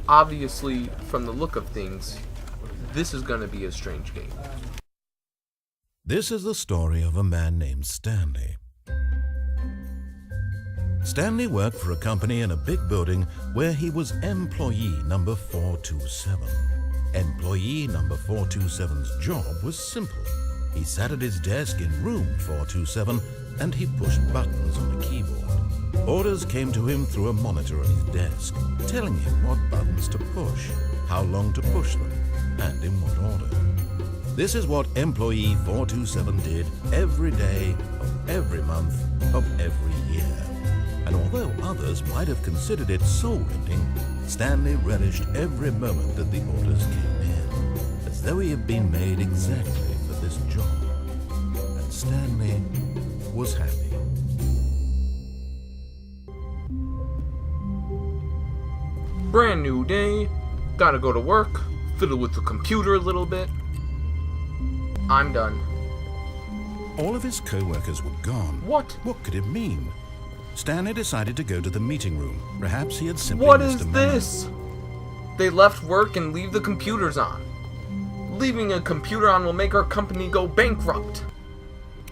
Obviously, from the look of things, this is going to be a strange game. This is the story of a man named Stanley. Stanley worked for a company in a big building where he was employee number 427. Employee number 427's job was simple. He sat at his desk in room 427 and he pushed buttons on a keyboard. Orders came to him through a monitor on his desk, telling him what buttons to push, how long to push them, and in what order. This is what employee 427 did every day of every month of every year. And although others might have considered it soul-rending, Stanley relished every moment that the orders came in, as though he had been made exactly for this job. And Stanley was happy. Brand new day, gotta go to work, fiddle with the computer a little bit. I'm done. All of his co-workers were gone. What? What could it mean? Stanley decided to go to the meeting room. Perhaps he had simply What missed is a memo. this? They left work and leave the computers on. Leaving a computer on will make our company go bankrupt.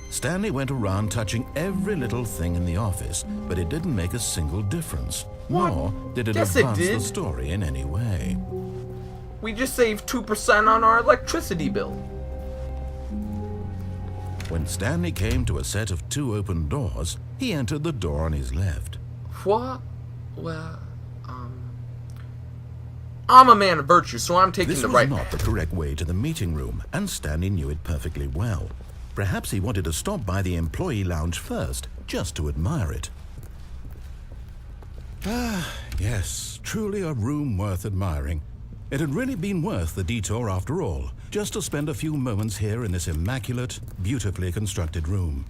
Stanley went around touching every little thing in the office, but it didn't make a single difference. What? Nor did it Yes, it advance the did. story in any way. We just saved 2% on our electricity bill. When Stanley came to a set of 2 open doors, he entered the door on his left. What? Well, I'm a man of virtue, so I'm taking This the was right not the path. correct way to the meeting room, and Stanley knew it perfectly well. Perhaps he wanted to stop by the employee lounge first, just to admire it. Ah, yes, truly a room worth admiring. It had really been worth the detour after all, just to spend a few moments here in this immaculate, beautifully constructed room.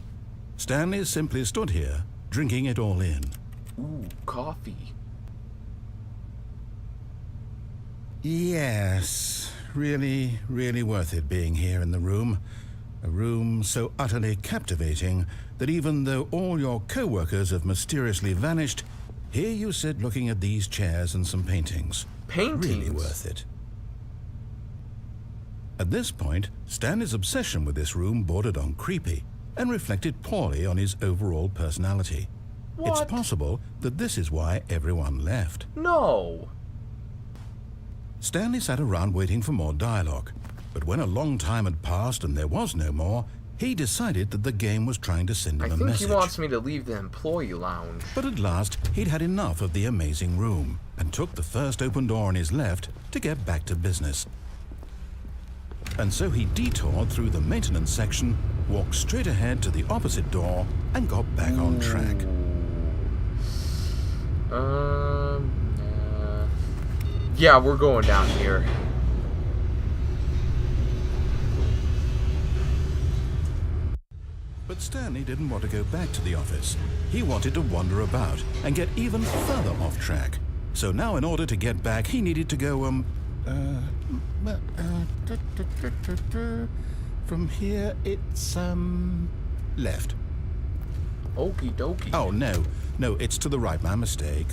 Stanley simply stood here, drinking it all in. Ooh, coffee. Yes, really, really worth it being here in the room. A room so utterly captivating that even though all your co-workers have mysteriously vanished, here you sit looking at these chairs and some paintings. Paintings? Really worth it. At this point, Stanley's obsession with this room bordered on creepy and reflected poorly on his overall personality. What? It's possible that this is why everyone left. No. Stanley sat around waiting for more dialogue, but when a long time had passed and there was no more, he decided that the game was trying to send I him a think message. he wants me to leave the employee lounge. But at last, he'd had enough of the amazing room and took the first open door on his left to get back to business. And so he detoured through the maintenance section, walked straight ahead to the opposite door, and got back on track. Yeah, we're going down here. But Stanley didn't want to go back to the office. He wanted to wander about and get even further off track. So now in order to get back, he needed to go, from here it's, left. Okie dokie. Oh, no, it's to the right, my mistake.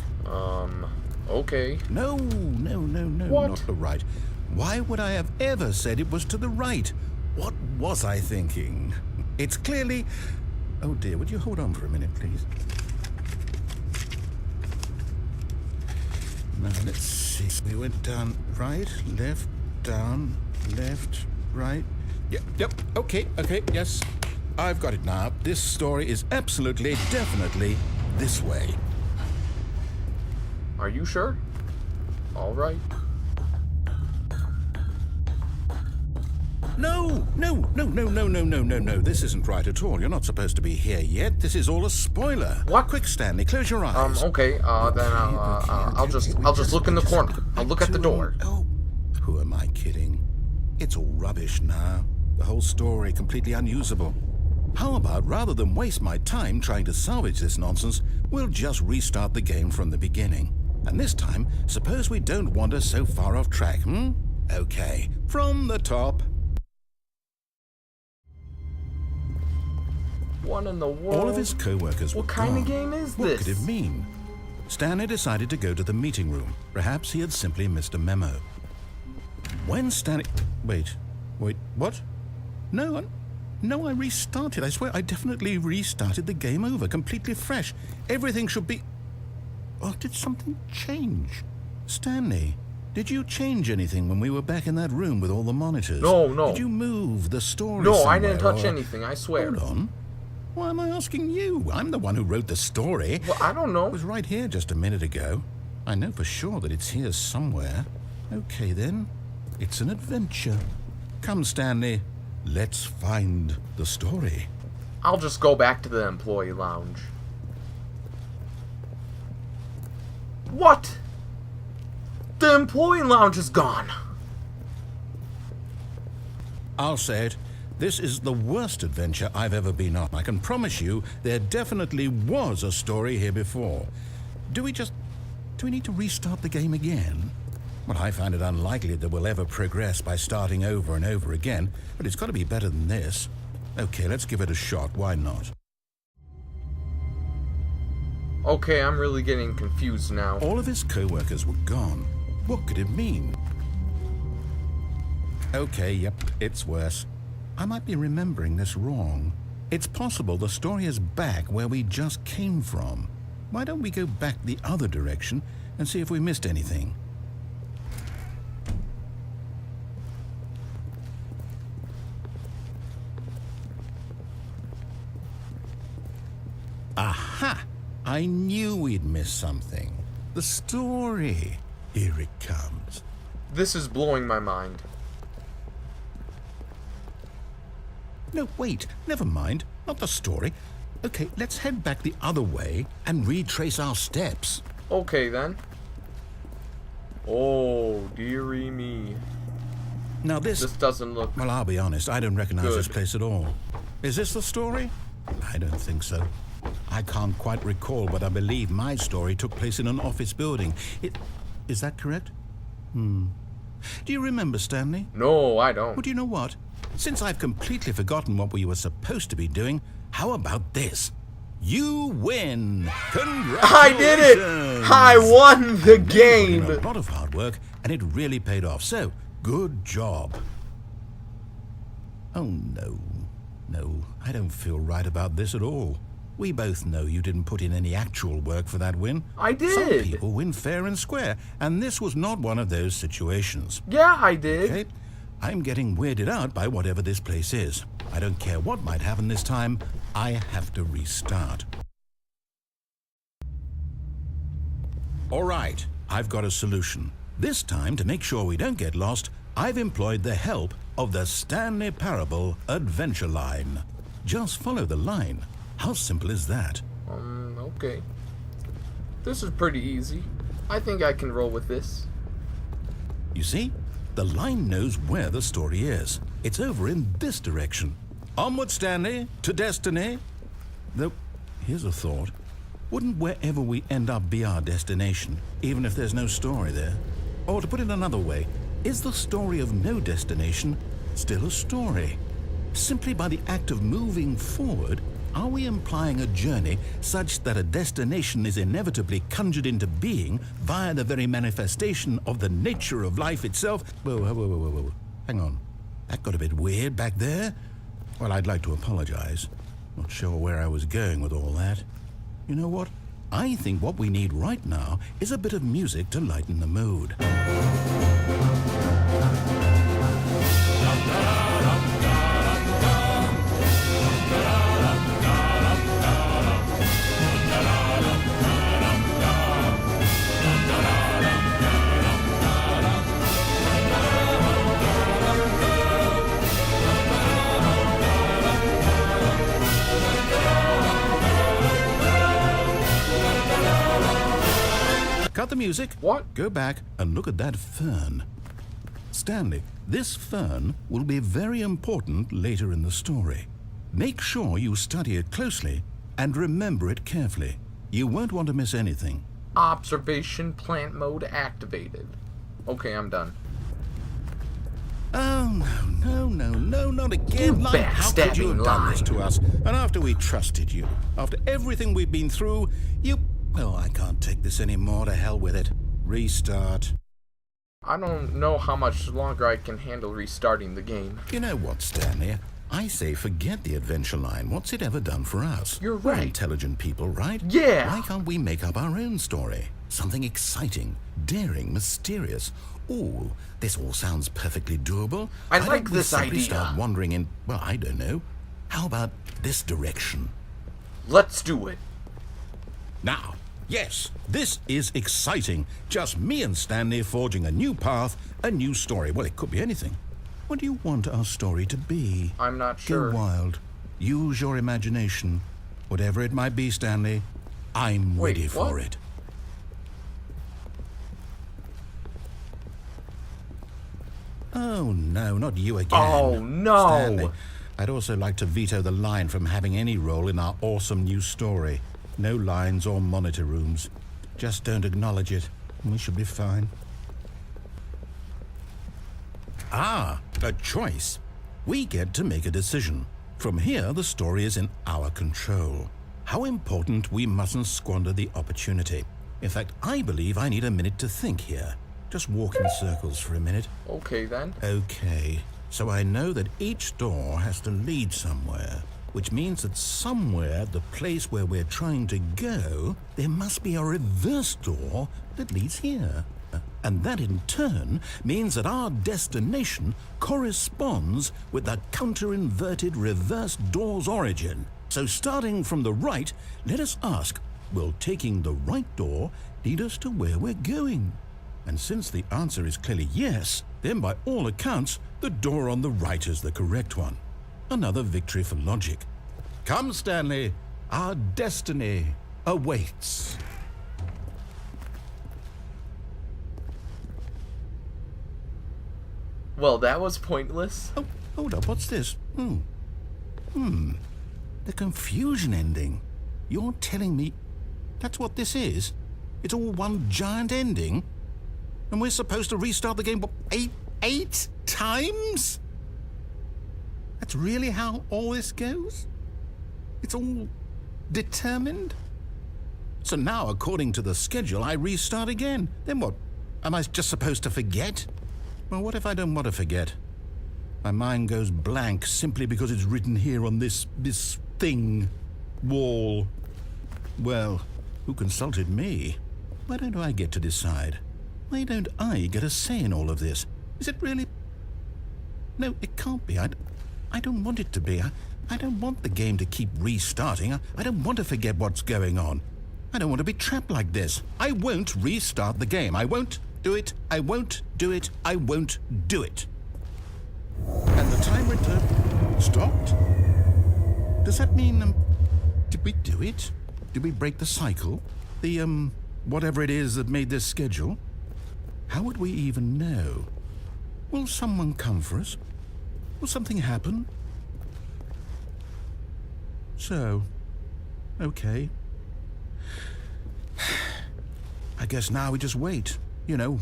Okay. No, What? not the right. Why would I have ever said it was to the right? What was I thinking? It's clearly... Oh dear, would you hold on for a minute, please? Now, let's see. We went down right, left, down, left, right. Yep, okay, yes. I've got it now. This story is absolutely, definitely this way. Are you sure? All right. No. This isn't right at all. You're not supposed to be here yet. This is all a spoiler. What? Quick, Stanley, close your eyes. Okay, then I'll just look in the corner. I'll look at the door. Oh, who am I kidding? It's all rubbish now. The whole story completely unusable. How about, rather than waste my time trying to salvage this nonsense, we'll just restart the game from the beginning. And this time, suppose we don't wander so far off track, Okay, from the top. What in the world? All of his co-workers were What kind of gone. game is What this? could it mean? Stanley decided to go to the meeting room. Perhaps he had simply missed a memo. When Stanley... Wait, what? No, I restarted. I swear I definitely restarted the game over, completely fresh. Everything should be... Oh, did something change? Stanley, did you change anything when we were back in that room with all the monitors? No. Did you move the story No, somewhere, I didn't touch anything, I swear. Hold on. Why am I asking you? I'm the one who wrote the story. Well, I don't know. It was right here just a minute ago. I know for sure that it's here somewhere. Okay, then. It's an adventure. Come, Stanley. Let's find the story. I'll just go back to the employee lounge. What? The employee lounge is gone. I'll say it. This is the worst adventure I've ever been on. I can promise you there definitely was a story here before. Do we need to restart the game again? Well, I find it unlikely that we'll ever progress by starting over and over again, but it's got to be better than this. Okay, let's give it a shot. Why not? Okay, I'm really getting confused now. All of his co-workers were gone. What could it mean? Okay, yep, it's worse. I might be remembering this wrong. It's possible the story is back where we just came from. Why don't we go back the other direction and see if we missed anything? Aha! I knew we'd missed something. The story. Here it comes. This is blowing my mind. No, wait. Never mind. Not the story. Okay, let's head back the other way and retrace our steps. Okay, then. Oh, dearie me. Now this doesn't look... Well, I'll be honest. I don't recognize good. this place at all. Is this the story? I don't think so. I can't quite recall, but I believe my story took place in an office building. Is that correct? Do you remember, Stanley? No, I don't. Well, do you know what? Since I've completely forgotten what we were supposed to be doing, how about this? You win! Congratulations! I did it! I won the game! A lot of hard work, and it really paid off. So, good job. Oh, no. No, I don't feel right about this at all. We both know you didn't put in any actual work for that win. I did. Some people win fair and square, and this was not one of those situations. Yeah, I did. Okay? I'm getting weirded out by whatever this place is. I don't care what might happen this time. I have to restart. All right, I've got a solution. This time, to make sure we don't get lost, I've employed the help of the Stanley Parable Adventure Line. Just follow the line. How simple is that? Okay. This is pretty easy. I think I can roll with this. You see? The line knows where the story is. It's over in this direction. Onward, Stanley, to destiny. Though, here's a thought. Wouldn't wherever we end up be our destination, even if there's no story there? Or to put it another way, is the story of no destination still a story? Simply by the act of moving forward, are we implying a journey such that a destination is inevitably conjured into being via the very manifestation of the nature of life itself? Whoa. Hang on. That got a bit weird back there. Well, I'd like to apologize. Not sure where I was going with all that. You know what? I think what we need right now is a bit of music to lighten the mood. Cut the music. What? Go back and look at that fern. Stanley, this fern will be very important later in the story. Make sure you study it closely and remember it carefully. You won't want to miss anything. Observation plant mode activated. Okay, I'm done. Oh, no, not again. You How could you have backstabbing done this lie. to us? And after we trusted you, after everything we've been through, you... Oh, I can't take this anymore. To hell with it. Restart. I don't know how much longer I can handle restarting the game. You know what, Stanley? I say forget the adventure line. What's it ever done for us? You're We're right. intelligent people, right? Yeah. Why can't we make up our own story? Something exciting, daring, mysterious. Ooh, this all sounds perfectly doable. I Why like don't we this simply idea. start wandering in, well, I don't know. How about this direction? Let's do it. Now, yes, this is exciting. Just me and Stanley forging a new path, a new story. Well, it could be anything. What do you want our story to be? I'm not sure. Go wild. Use your imagination. Whatever it might be, Stanley, I'm Wait, ready for what? it. Oh, no, not you again. Oh, no. Stanley, I'd also like to veto the line from having any role in our awesome new story. No lines or monitor rooms. Just don't acknowledge it. We should be fine. Ah, a choice. We get to make a decision. From here, the story is in our control. How important, we mustn't squander the opportunity. In fact, I believe I need a minute to think here. Just walk in circles for a minute. Okay, then. Okay, so I know that each door has to lead somewhere, which means that somewhere, the place where we're trying to go, there must be a reverse door that leads here. And that in turn means that our destination corresponds with the counter-inverted reverse door's origin. So starting from the right, let us ask, will taking the right door lead us to where we're going? And since the answer is clearly yes, then by all accounts, the door on the right is the correct one. Another victory for logic. Come, Stanley, our destiny awaits. Well, that was pointless. Oh, hold up, what's this? The confusion ending. You're telling me that's what this is? It's all one giant ending? And we're supposed to restart the game, what, eight times? That's really how all this goes? It's all determined? So now, according to the schedule, I restart again. Then what? Am I just supposed to forget? Well, what if I don't want to forget? My mind goes blank simply because it's written here on this thing, wall. Well, who consulted me? Why don't I get to decide? Why don't I get a say in all of this? Is it really? No, it can't be. I don't want it to be. I don't want the game to keep restarting. I don't want to forget what's going on. I don't want to be trapped like this. I won't restart the game. I won't do it. I won't do it. I won't do it. And the timer stopped? Does that mean, did we do it? Did we break the cycle? The, whatever it is that made this schedule? How would we even know? Will someone come for us? Will something happen? So, okay. I guess now we just wait. You know,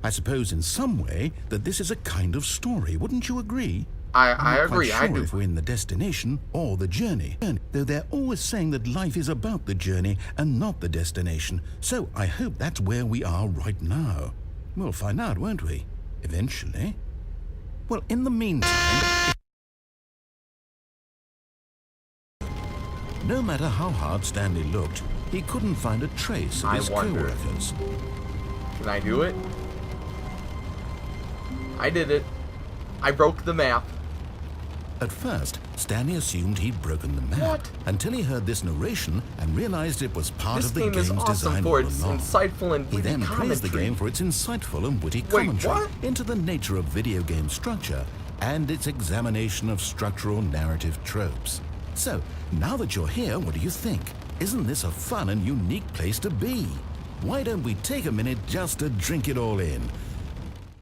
I suppose in some way that this is a kind of story. Wouldn't you agree? I agree, I'm not quite I sure do. if we're in the destination or the journey. Though they're always saying that life is about the journey and not the destination. So I hope that's where we are right now. We'll find out, won't we? Eventually. Well, in the meantime, no matter how hard Stanley looked, he couldn't find a trace of his co-workers. Can I do it? I did it. I broke the map. At first, Stanley assumed he'd broken the map. What? Until he heard this narration and realized it was part This of the game game's is awesome design for all its along. insightful and He witty then praised the commentary. game for its insightful and witty Wait, commentary what? into the nature of video game structure and its examination of structural narrative tropes. So, now that you're here, what do you think? Isn't this a fun and unique place to be? Why don't we take a minute just to drink it all in?